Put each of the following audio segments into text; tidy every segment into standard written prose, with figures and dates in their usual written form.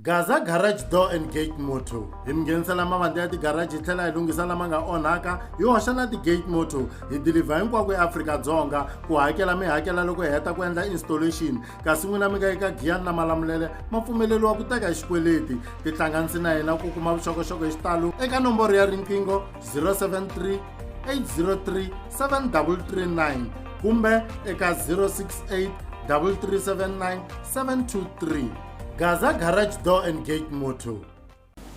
Gaza Garage Door and Gate Moto. Himgensela mavandla ya ti garage ithlela hi lunghisa lama nga onhaka, hi hoxa na ti gate moto, hi deliver hinkwako eAfrika-Dzonga, ku hakela mi hakela loko hi heta ku endla installation. Kasi n'wina mi nga eka Giyani na Malamulele ma pfumeleriwa ku teka hi xikweleti. Tihlanganisi na hina ku kuma vuxokoxoko hi xitalo eka nomboro ya riqingho 073 803 7339 kumbe eka 068 3379 723. Gaza Garage Door and Gate Moto.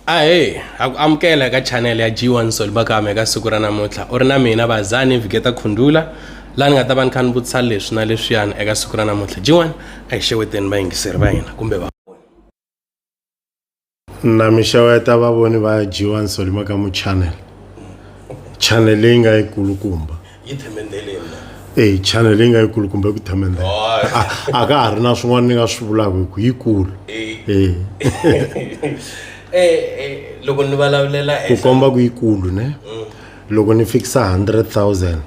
Ahe, amukela ka channel ya G1 Soul bakame ka siku ra namuntlha. U ri na mina Bazani Vigeta Khundula. La ni nga ta va ni kha ni vutisa leswi na leswiyani eka siku ra namuntlha. G1 a hi xeweteni vayingiseri va hina kumbe va na mi xeweta va voni va G1 Soul maka mu channel leyi nga yikulukumba yi themendeleni. Channel leyi nga yikulukumba ku themendela a ka ha ri na swin'wana ni nga swi vulaka hi ku yikulu loko ni vulavulela ku komba ku yikulu ne loko ni fikisa 100,000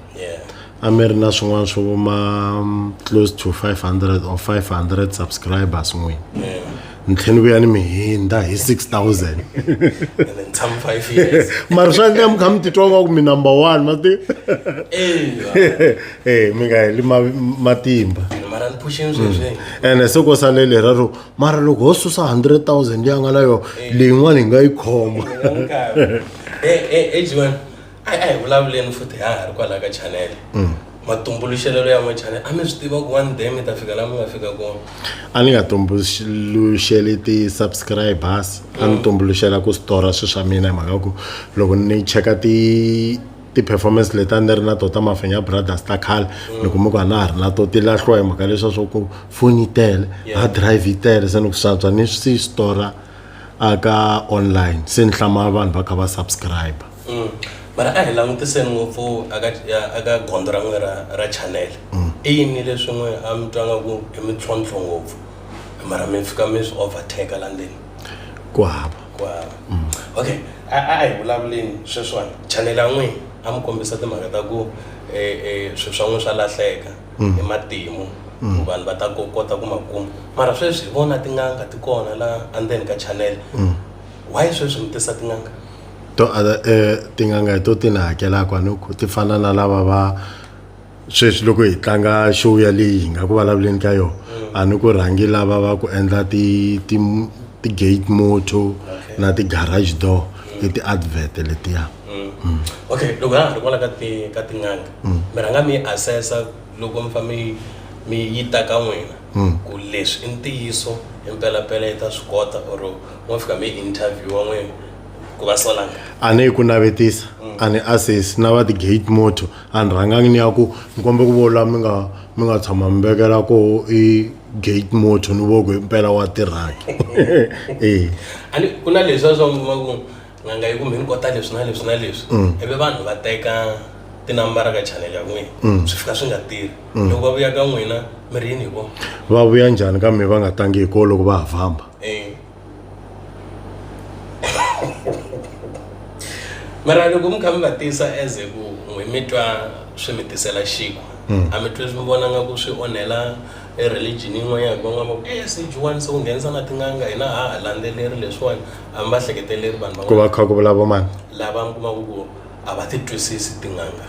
a mi ri na swin'wana swo ma close to 500 or 500 subscribers n'wini ni tlhela ni vuya ni mi hinda hi 6,000 mara swa endla mi kha mi titwa nga ku mi number 1 ma ti mi nga heli matimba mara ni pushing sweswi ene se ko sale lera ro mara loko ho susa 100,000 leyi nga na yo leyin'wana hi nga yi khoma G1 ai vulavuleni futhi ha ri kwala ka channel matumbuluxelelo ya channel a mi swi tiva ku one day mi ta fika laha mi nga fika kona a ni nga tumbuluxeli ti-subscribers a ni tumbuluxela ku stora swilo swa mina hi mhaka ku loko ni cheka ti-performance leti a ni ri na to ta Mafenya Brothers ta khale ni kuma ku a na ha ri na to ti lahliwa hi mhaka leswiya swa ku foni yi tele hard drive yi tele se ni ku swantswa ni swi stora aka online se ni hlama vanhu va kha va subscribe mara a hi langutiseni ngopfu aka gondo ra n'we ra channel i yini leswi n'we a mi twa nga ku i mintlhontlho ngopfu mara mi fika mi swi overtake la ndzeni ku hava okay a hi vulavuleni sweswiwani channel ya n'wina a mi kombisa timhaka ta ku swilo swa n'we swa lahleka hi matimu vanhu va ta kota ku makuma mara sweswi hi vona tin'anga ti kona la andzeni ka channel why sweswi mi tisa tin'anga to tin'anga to ti na hakelaka ni ku ti fana na lava va sweswi loko hi tlanga show ya leyi hi nga ku vulavuleni ka yona a ni ku rhangi lava va ku endla ti gate moto na ti garage door ti advert letiya okay loko ha ri kwala ka tin'anga mi rhanga mi assessa loko mi fa mi yi ta ka n'wina ku leswi i ntiyiso impela yi ta swi kota or mo fika mi interview wa n'wina ku va solanga a ni ku navetisa a ni assess na va ti gate moto a ni rhangangi ni ya ku ni kombe ku vola mi nga tshama mi vekela ko i gate moto ni vo ku impela wa tirhaki ani ku na leswi swa ku nganga yi ku mi kota leswi na leswi na leswi ivi vanhu va teka tinambara ka channel ya n'wina swi fika swi nga tirhi loko va vuya ka n'wina mi ri yini hi vona va vuya njhani ka mi va nga tangi hi ko loko va ha famba mara loko mi kha mi va tisa as ku n'we mi twa swi mi tisela xinkwa a mi twi swi vona nga ku swi onhela religion yin'wanyana van'wana va ku se G1 se u nghenisa na tin'anga hina ha landzeleri leswiwani a mi va hleketeleri vanhu ku va kha ku vulavula mani lava mi kumaka ku a va ti twisisi tin'anga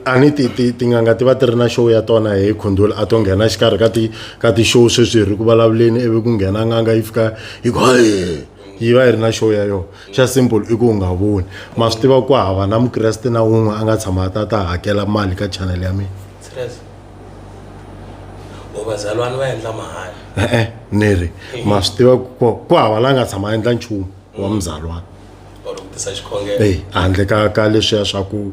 a ni tin'anga ti va ti ri na show ya tona hi Khundula a to nghena xikarhi ka ti-show sweswi hi ri ku vulavuleni ivi ku nghena n'anga yi fika yi ku yi va yi ri na show ya yona xa simple i ku u nga voni ma swi tiva ku hava na mukreste na wun'we a nga tshama ta hakela mali ka channel ya mina serious vazalwana va endla mahala ni ri ma swi tiva ku hava la nga tshama endla nchumu wa muzalwana or ku tisa xikhongelo handle ka leswiya swa ku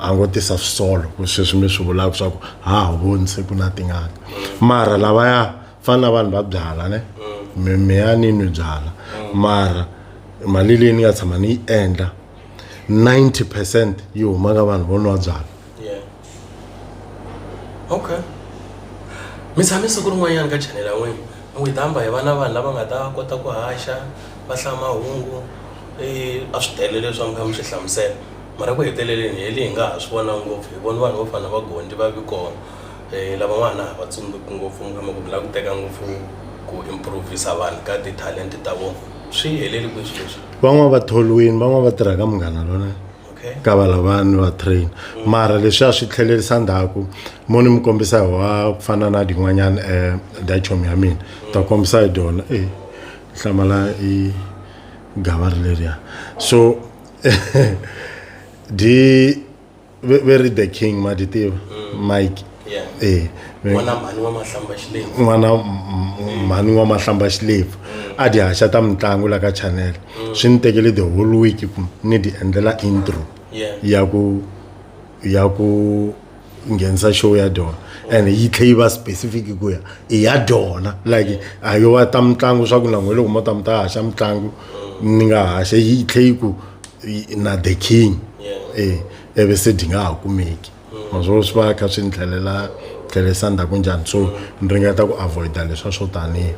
a ngo tisa swisolo ku sweswi mi swi vulaka swa ku ha voni se ku na tin'anga mara lavaya fana na vanhu va byala ne meya ni nwi byala mara mali leyi ni nga tshama ni yi endla 90% yi huma ka vanhu vo nwa byala okay mi tshame siku rin'wanyana ka channel ya n'wina n'wi damba hi vana vanhu lava nga ta kota ku haxa va hlaya mahungu a swi tele leswi mi kha mi swi hlamusela mara ku heteleleni hi leyi hi nga ha swi vona ngopfu hi vona vanhu vo fana va gondi va vi kona lavan'wana va tsundzuki ngopfu mi kha mi ku vula ku teka ngopfu ku improvisa vanhu ka ti-talent ta vona swi heleli kwihi swilo leswi van'wana va tholiwini van'wana va tirha ka Munghana Lonene ka va lavani va train mara leswi a swi tlhelerisa ndhaku mo ni mi kombisa hi wa ku fana na din'wanyana dachomi ya mina ta kombisa hi dyona hlamala i gava ri leriya so very the king ma di tiva Mike n'wana mhani wa mahlamba xilevu n'wana mhani wa mahlamba xilevu a di haxa ta mitlangu la ka channel swi ni tekele the whole week ku ni di endlela intro ya ku nghenisa show ya dona and yi tlhe yi va specific ku ya i ya dona like a yo wa ta mitlangu swa ku na n'we loko mo ta mi ta haxa mitlangu ni nga haxa yi tlhe yi ku na the king eve se di nga ha kumeki maswo swi va kha swi ni tlhelesa ndhaku njhani so ni ringeta ku avoida leswa swo tanihi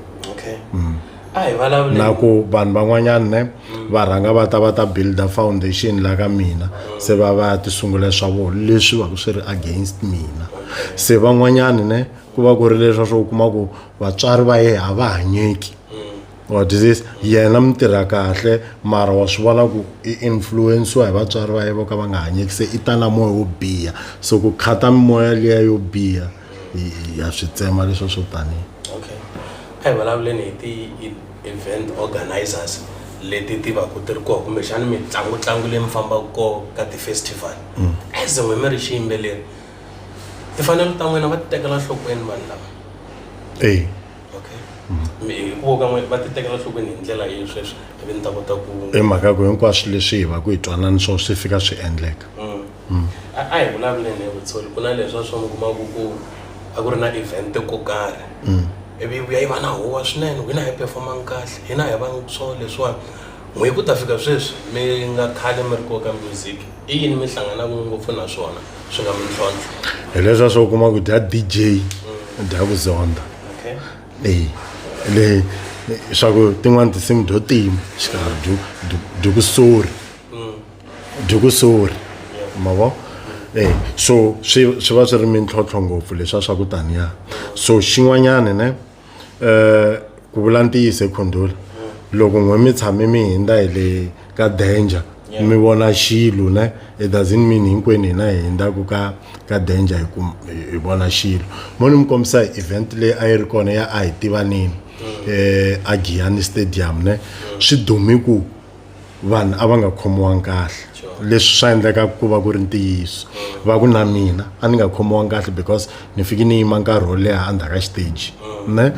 na ku vanhu van'wanyana ne va rhanga va ta builda foundation la ka mina se va ti sungula swa vona leswi va ku swi ri against mina se van'wanyana ne ku va ku ri leswa swo kuma ku vatswari va ye a va hanyeki what is this yena mi tirha kahle mara wa swi vona ku i influencewa hi vatswari va ye vo ka va nga hanyeki se i ta na moya wo biha so ku khata mimoya liya yo biha ya swi tsema leswo swo tanihi a hi vulavuleni hi ti-event organizers leti ti va ku ti ri koho kumbexani mitlangu leyi mi fambaka koho ka ti-festival as n'we mi ri xiyimbeleri timfanelo ta n'wina va ti tekela nhlokweni vanhu lava hikuvo ka n'wina va ti tekela nhlokweni hi ndlela yihi sweswi ivi ni ta kota ku mhaka ku hinkwaswo leswi hi va ku hi twanani swo swi fika swi endleka a hi vulavuleni hi vutsholi ku na leswa swo mi kumaku ku a ku ri na event ko karhi ivi vuya yi va na huwa swinene hina hi performanga kahle hina hi va swo leswiwani n'we ku ta fika sweswi mi nga khale mi ri koho ka music i yini mi hlanganaka ngopfu na swona swi nga mi ntlhontlho hi leswa swo kuma ku dya DJ dya ku zonda le swa ku tin'wani tinsimu dyo tima xikarhi dyo ku sori mavo so swi va swi ri mintlhontlho ngopfu leswa swa ku taniya so xin'wanyana ne ku vula ntiyiso Khondula loko n'we mi tshame mi hindza hi le ka danger mi vona xilo ne it doesn't mean hinkwenu hina hi hindzaku ka danger hi vona xilo mo ni mi kombisa hi event leyi a yi ri kona ya a hi tivanini a Giyani Stadium ne swi dumi ku vanhu a va nga khomiwanga kahle leswi swa endleka ku va ku ri ntiyiso va ku na mina a ni nga khomiwanga kahle because ni fiki ni yima nkarhi wo leha endzhaku ka stage ne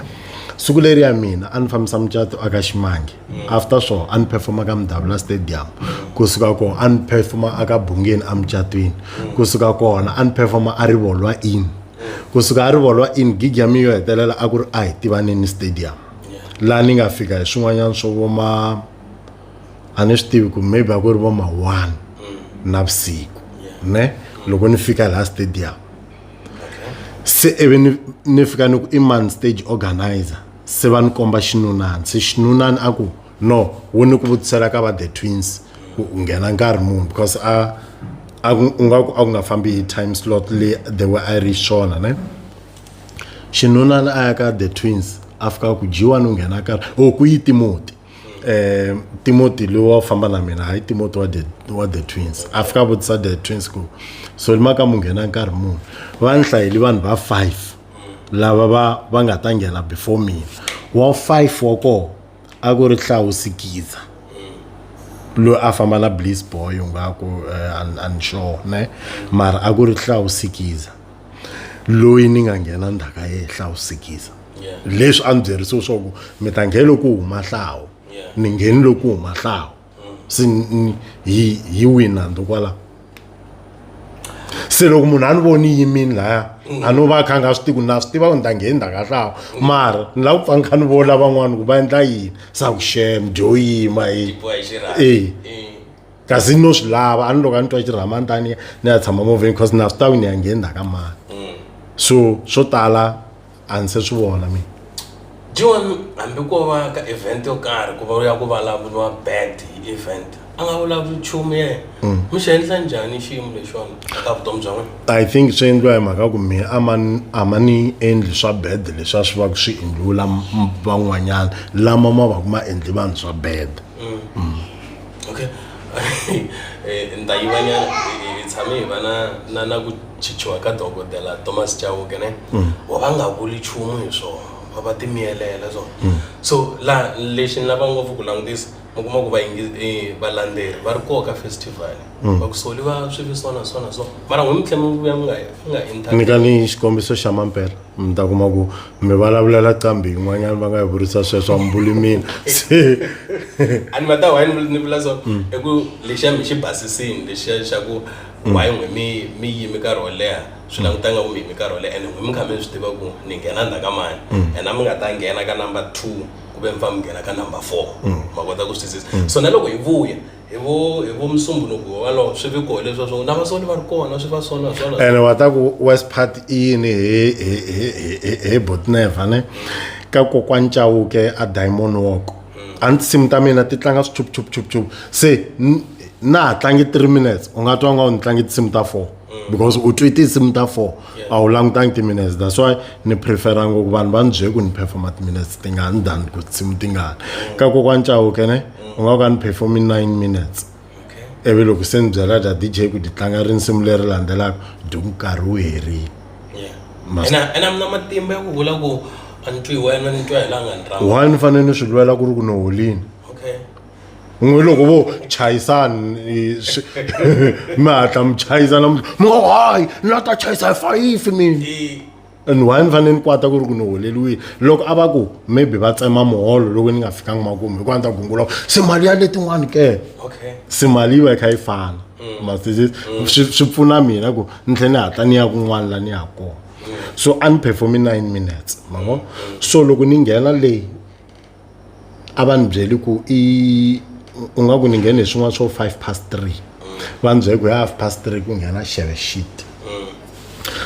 siku leri ya mina a ni fambisa mucato aka Ximangi after so a ni performa ka Mdavula Stadium kusuka kona a ni performa aka Bungeni a mucatweni kusuka kona a ni performa a Rivolwa in kusuka a Rivolwa in gig ya mina yo hetelela a ku ri a hi tivaneni stadium laha ni nga fika hi swin'wanyana swo voma a ni swi tivi ku maybe a ku ri voma 1 navusiku ne loko ni fika la stadium se ivi ni fika ni ku i man stage organizer se va ni komba xinunani se xinunani a ku no wo ni ku vutisela ka va the twins ku nghena nkarhi muni because a ku nga fambi hi time slot le the way I reach swona ne xinunani a ya ka the twins a fika ku jiwa ni nghena nkarhi ku yi Timothy lo wa famba na mina hayi Timothy wa the twins a fika vutisa the twins ku so li maka mu nghena nkarhi muni va ni hlayeli vanhu va 5 lava va nga ta nghena before mina wa 5 wa ko a ku ri Hlawusikiza lo a famba na Bliss Boy ngaku unsure ne mara a ku ri Hlawusikiza loyi ni nga nghena ndhaka ye Hlawusikiza leswi a ni byeriso swo ku mi ta nghena ku huma Hlawu ni ngheni loku huma Hlawu se hi wina ndo kwala se loko munhu a ni voni yimini laya a no va kha nga swi tiku na swi tiva ku ni ta ngheni ka Hlawu mara ni lava ku pfa ni kha ni vona van'wani ku va endla yini sa ku shem dyo yima kasi no swi lava a ni loko a ni twa xirhama ni ta ni ya tshama movheni because na swi tiva ku ni ya ngheni ka mani so swo tala a ni se swi vona mina John hambi ko va ka event yo karhi ku va ya ku vulavuriwa bad event anga vulavuli nchumu ye mi xi endla njhani xiyimo lexiwani eka vutomi bya n'wina? I think swi endliwa hi mhaka ku mi a ma ni endli swa bed leswi a swi va ku swi endliwula van'wanyana lama ma va ku ma endli vanhu swa bed. Okay. Ni ta yivanyana hi tshame hi va na ku chichiwa ka dokodela Thomas Chauke ne va nga vuli nchumu hi swona va timiyelela swona. So la lexi ni lava ngopfu ku langutisa mi kuma ku valanderi va ri koka festival va ku soliwa swi vi swona so mara n'wi mi tlhe mi vuya mi nga interview. Nyika ni xikombiso xa mampela mi ta kuma ku mi vulavulela qambi yin'wanyana va nga hi vurisa sweswo a mi vuli mina se a ni ma ta why ni vula so i ku lexiya mi xi basisini lexiya xa ku why n'we mi yimi nkarhi wo leha swi langutanga ku mi yimi nkarhi wo leha ene n'we mi kha mi swi tiva ku ni nghena ndzhaka mani ena mi nga ta nghena ka number 2 kube mi fa mi nghena ka number 4 ma kota ku swi twisisa. So na loko hi vuya hi vo musumbunuko walowo swi vi koho leswi swo na vasoli va ri kona swi va swona ene wa ta ku West Part yini he Botneva ne ka kokwani Chauke a Diamond Walk a tinsimu ta mina ti tlanga swi chup se na ha tlangi 3 minutes u nga twa nga ni tlangi tinsimu ta 4 because u twi tinsimu ta 4 a wu langutangi ti-minutes. That's why ni prefera ngopfu vanhu va ni byele ku ni performa ti-minutes ti nga ni than ku tinsimu ti nga ka kokwani Chauke ne u nga ka ni performi 9 minutes ivi loko se ni byela da DJ ku ti tlanga rinsimu leri landzelaka duku nkarhi wu herile. ena mi na matimba ya ku vula ku a ni twi wena ni twa hi la nga ni rhamba why ni fanele ni swi lwela ku ri ku no holini n'we loko vo chayisani mi hatla mi chayisana mi ngo hayi ni la ta chayisa hi 5 ni and why ni fanele ni kwata ku ri ku ni holeliwile loko a va ku maybe va tsema muholo loko ni nga fikangi makumu hikuva ni ta gungula se mali ya letin'wani ke se mali yi va yi kha yi fana swi pfuna mina ku ni tlhela ni hatla ni ya kun'wana la ni ya kona. So a ni performi 9 minutes ma vo so loko ni nghena leyi a va ni byeli ku u nga ku ni nghene hi swin'wana swo 3:05 va ni byele ku hi 3:30 ku nghena xeve shit.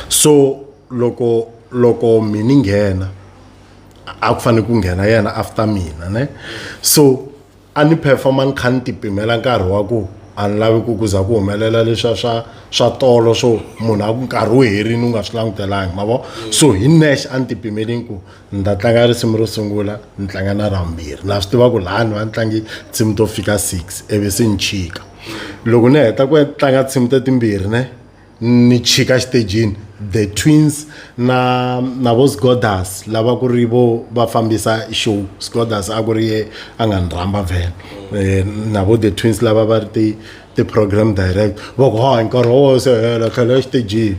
So loko mini nghena a ku fanele ku nghena yena after mina ne so a ni performa ni kha ni tipimela nkarhi wa ku a ni lavi ku za ku humelela leswa swa tolo swo munhu a ku nkarhi wu herini u nga swi langutelangi ma vo so hi nexe a ni tipimelini ku ni ta tlanga risimu ro sungula ni tlanga na ra vumbirhi na swi tiva ku lani va ni tlangi tinsimu to fika 6 ivi se ni chika loko ni heta ku tlanga tinsimu tetimbirhi ne ni chika xitejini The Twins na vo Sgodas lava ku ri vo va fambisa show Sgodas a ku ri a nga ni rhamba vhele na vo The Twins lava va ri ti program direct va ku hayi nkarhi wo se hela tlhela exitejini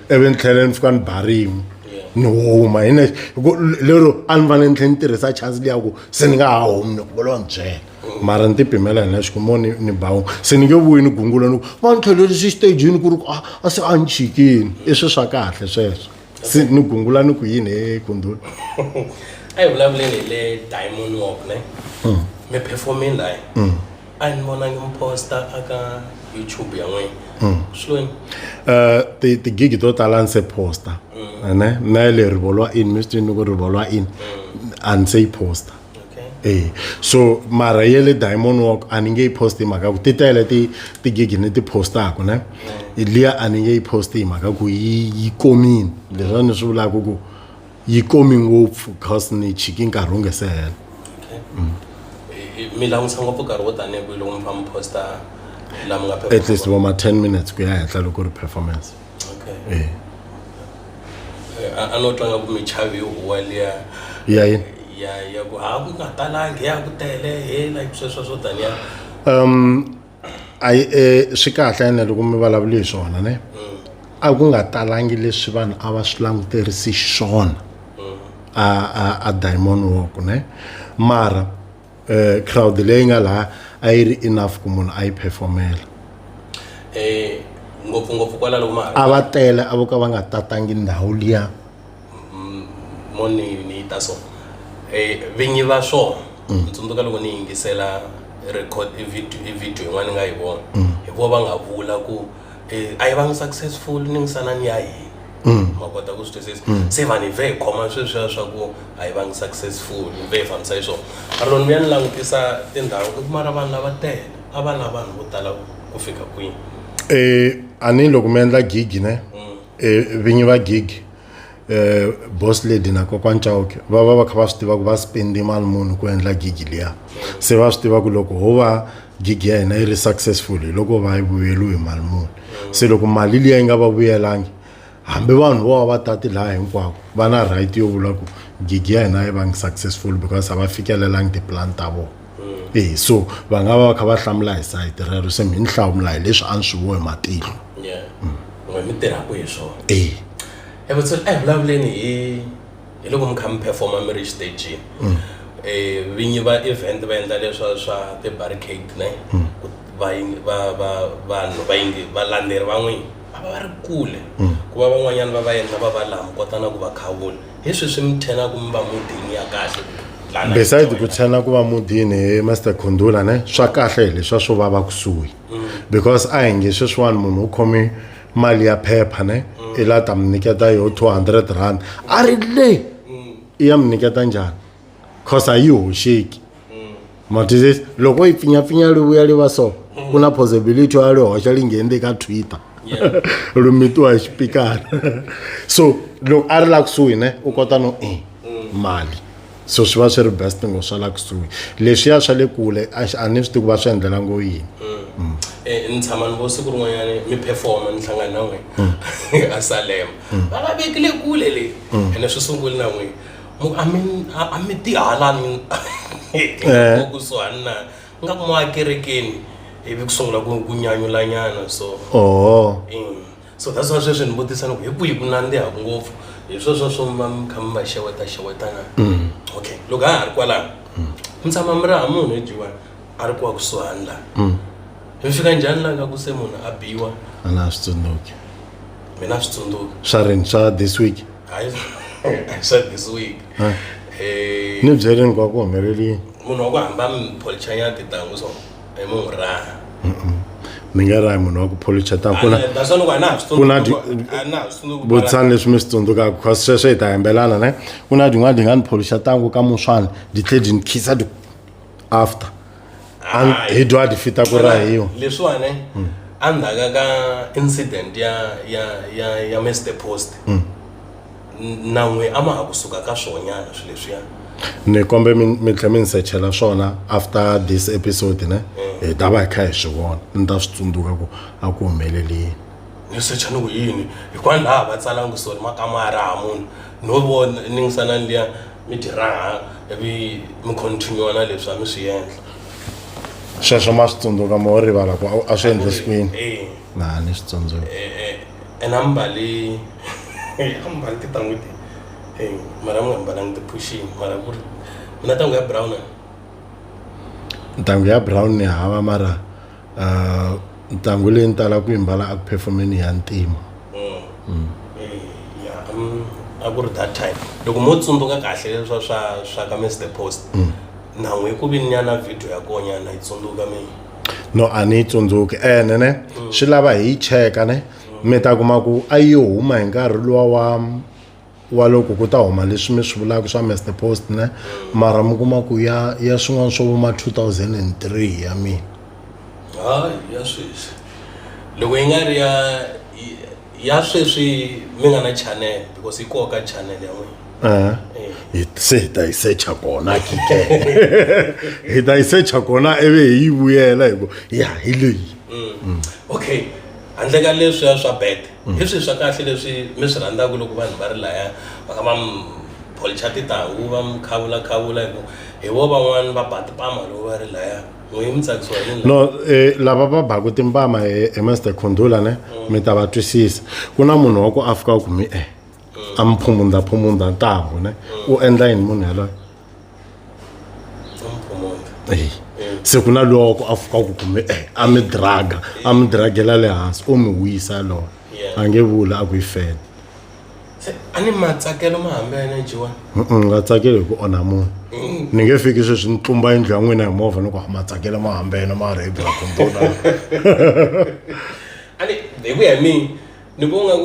ivi ni tlhela ni fika ni barimu ni huma hi lero a ni fanele ni tlhela ni tirhisa chance liya ku se ni nga ha humi ni ku volo ni byela mara ni tipimela hi na xikumo ni bawu se ni nge vuyi ni gungula ni ku va ni tlhelelisi xitejini ku ri a se a ni chikini i swi swa kahle sweswo se ni gungula ni ku yini he Kundula. a hi vulavuleni hi le Diamond Walk ne mi performini layi a ni vonangi mi posta aka YouTube ya n'wina swilweni tigigi to tala ni se posta ne na le rivolwa in mi swi ni ku rivolwa in a ni se yi posta so mara yele Diamond Walk a ni nge yi posti hi mhaka ku ti tele tigigi ni ti postaka ne liya a ni nge yi posti hi mhaka ku yi komini leswi ni swi vulaka ku yi komi ngopfu cause ni chiki nkarhi wu nge se hela. mi langutisa ngopfu nkarhi wo tanihi kwihi loko mi fa mi posta laha mi nga at least vo ma 10 minutes ku ya henhla loko ri performance. A no tlanga ku mi chavi huwa liya ya yini ya ku ha ku nga talangi ya ku tele he like sweswo swo taniya swi kahle ene loko mi vulavula hi swona ne a ku nga talangi leswi vanhu a va swi languterisi swona a Diamond Walk ne mara crowd leyi nga laha a yi ri enough ku munhu a yi performela ngopfungopfu kwala loko ma a va tele a vo ka va nga tatangi ndhawu liya moni ni ta so vinyi va swona ntsundzuka loko ni yingisela record video yin'wana ni nga yi vona hi vo va nga vula ku a yi va successful ni ngisana ni ya yini ma kota ku swi twisisa se vanhu ve khoma sweswiya swa ku a yi va successful ve fambisa hi swona mara loko ni ya ni langutisa tindhawu i kuma ra vanhu lava tele abana vanhu vo tala ku fika kwihi ani loko mi endla gig ne vinyi va gig boss lady na kokwana Chauke va kha va swi tiva ku va spendi mali muni ku endla gig liya se va swi tiva ku loko ho va gig ya hina yi ri successful loko va yi vuyeliwe hi mali muni se loko mali liya yi nga va vuyelangi hambi vanhu vo va tati laha hinkwako va na right yo vula ku gig ya hina yi va successful because a va fikelelangi tiplan ta vona so va nga va kha va hlamula hi site rero se mi ni hlamula hi leswi a ni swi vohi matihlo mi tirhaka hi swona but vulavuleni hi loko mi kha mi performa mi ri xitejini vinyi va event va endla leswa swa ti-barricade ne vanhu valanderi van'wini va ri kule ku va van'wanyana va endla va laha mi kotana ku va khawula hi swi mi thena ku mi va mudini ya kahle beside ku tshena ku va mudini Master Khundula ne swa kahle hi leswa swo va kusuhi because a hi nge sweswiwani munhu u khome mali ya phepha ne i la ta mi niketa yo 200 rand a ri le i ya mi niketa njhani cause a yi hoxeki matizisi loko yi pfinyapfinya ri vuya ri va so ku na possibility ya ri hoxa li ngheni ka Twitter ri mitiwa hi xipikara so loko a ri la kusuhi ne u kota no mali so swi va swi ri best ngo swa la kusuhi leswiya swa le kule a ni swi tivi ku va swi endlela ngo yini ni tshama ni vo siku rin'wanyana mi performa ni hlangana na n'we a Salem va va vekile kule le ene swi sunguli na n'we a mi tihalani kusuhani na nga ku mo akerekeni ivi ku sungula ku nyanyulanyana so so that's why sweswi ni vutisa ni ku hi kwihi ku nandzihaku ngopfu hi sweswo swo mi kha mi va xewetana okay loko a ha ri kwalano mi tshama mi ri ha munhu ejiwani a ri kuwa kusuhani laha mi fika njhani laha nga ku se munhu a biwa a na swi tsundzuki mina swi tsundzuki swa rini swa this week hayi swa this week ni byerini kwa ku humelelini munhu wa ku hamba mi polichanya tintangu so hi munhu raha ni nga rahi munhu wa ku policha tangu vutisani leswi mi swi tsundzukaka because sweswo hi ta hembelana ne ku na din'wana di nga ni policha tangu ka muswana di tlhe di ni khisa after hi dwa di fita ku rahiwa leswiwani endzhaku ka incident ya Mr Post na n'we a ma ha kusuka ka swonyana swilo leswiya ni kombe mi tlhe mi ni sechela swona after this episode ne hi ta va hi kha hi swi vona ni ta swi tsundzuka ku a ku humelelini ni secha ni ku yini hikwani laha va tsalangi so makamara ha munhu no vona ni ngisana liya mi tirha ivi mi continue na leswi a mi swi endla sweswo ma swi tsundzuka mo rivala ku a swi endle sikwini na ni swi tsundzuka ambali titangu ti mara mu ambalangi ti-pushing mara ku ri mina tangu ya brown ntangu ya brown ni hava mara ntangu leyi ni tala ku yimbala a ku performeni ya ntima a ku ri that time loko mo tsundzuka kahle leswa swa ka Mr Post na n'we ku vi nyana video ya konyana yi tsundzuka mina no a ni yi tsundzuki ne swi lava hi yi cheka ne mi ta kuma ku a yi huma hi nkarhi luwa wa loko ku ta huma leswi mi swi vulaka swa Mr Post ne mara mi kuma ku ya swin'wana swo vuma 2003 ya mina hayi ya sweswi loko yi nga ri ya sweswi mi nga na channel because yi koka channel ya n'wina se hi ta yi secha kona kike hi ta yi secha kona ivi hi yi vuyela hi ku ya hi leyi okay handle ka leswiya swa bad hi swi swa kahle leswi mi swi rhandzaka loko vanhu va ri laya va kha va mi policha tintangu va mi khavula hi ku hi vo van'wani va ba tipama loko va ri laya n'we mi tsakisiwa hi no lava va baku timpama hi Master Khundula ne mi ta va twisisa ku na munhu wa ku a fika ku mi a mi phumunda ntangu ne u endla yini munhu yaloye se ku na loko a fika ku kume a mi dragela le hansi u mi wisa lowo a nge vula a ku yi fela a ni matsakelo ma hambene jiwani nga tsakeli ku onha munhu ni nge fiki sweswi ni tlumba yindlu ya n'wina hi movha ni ku matsakelo ma hambene ma ri hi bira Khundula ani hi ku ya hi mina ni vonga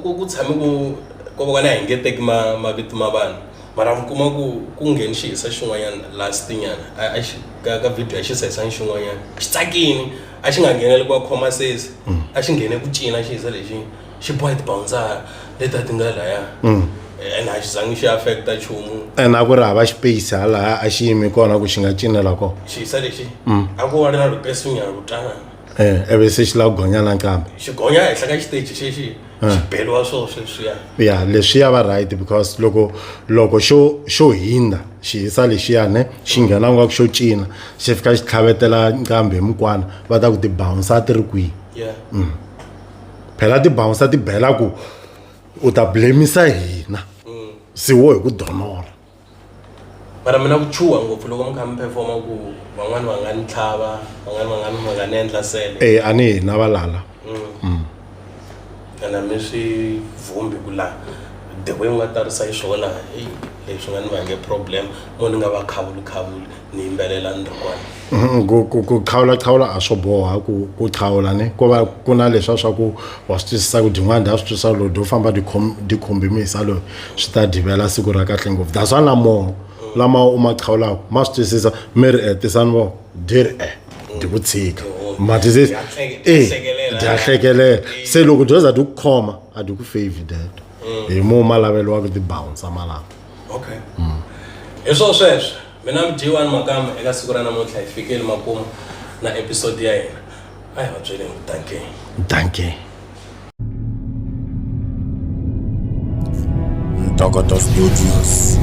ku tshame ku va na hi nge teki mavito ma vanhu mara mi kuma ku ngheni xihisa xin'wanyana last nyana ka video a xi sesanga xin'wanyana xi tsakini a xi nga ngheneli ku va khoma sesi a xi nghene ku cina xihisa lexi xi boha tibawunsara leti a ti nga laya ene a xi zangi xi affecta nchumu ene a ku ri hava space halaya a xi yimi kona ku xi nga cinela kona xihisa lexi a ku va ri na rhupesinyana ro twanana ivi se xi lava ku gonya nakambe xi gonya henhla ka xiteji xexi xi beliwa swona sweswiya ya leswiya va right because loko xo hinda xihisa lexiyani xi nghena nga ku xo cina xi fika xi tlhavetela nkambe mukwana va ta ku tibawunsa ti ri kwihi phela tibawunsa ti bela ku u ta blamisa hina se wo hi ku donora mara mina ku chuha ngopfu loko mi kha mi performa ku van'wani va nga ni tlhava van'wani va nga ni endla sele a ni hina valala ene mi swi vhumbi ku la the way u nga tarisa hi swona leswi nga ni vange problem mo ni nga va khavuli ni yimbelela ni ri kwani ku qhawula a swo boha ku qhawula ne ko va ku na leswa swa ku wa swi twisisa ku din'wana da swi twisisa lo do famba di khombimisa lo swi ta divela siku ra kahle ngopfu that's why lamo lama u ma qhawulaka ma swi twisisa mi ri tisani vo dir di ku tshika mati se di a hlekelela se loko dio za di ku khoma a di ku favor that hi mo ma laveliwaka tibounce malama okay hi sweswo mina mjiwani makama eka siku ra namuntlha hi fikeli makumu na episode ya hina a hi va byeleni danke Ntokoto Studios.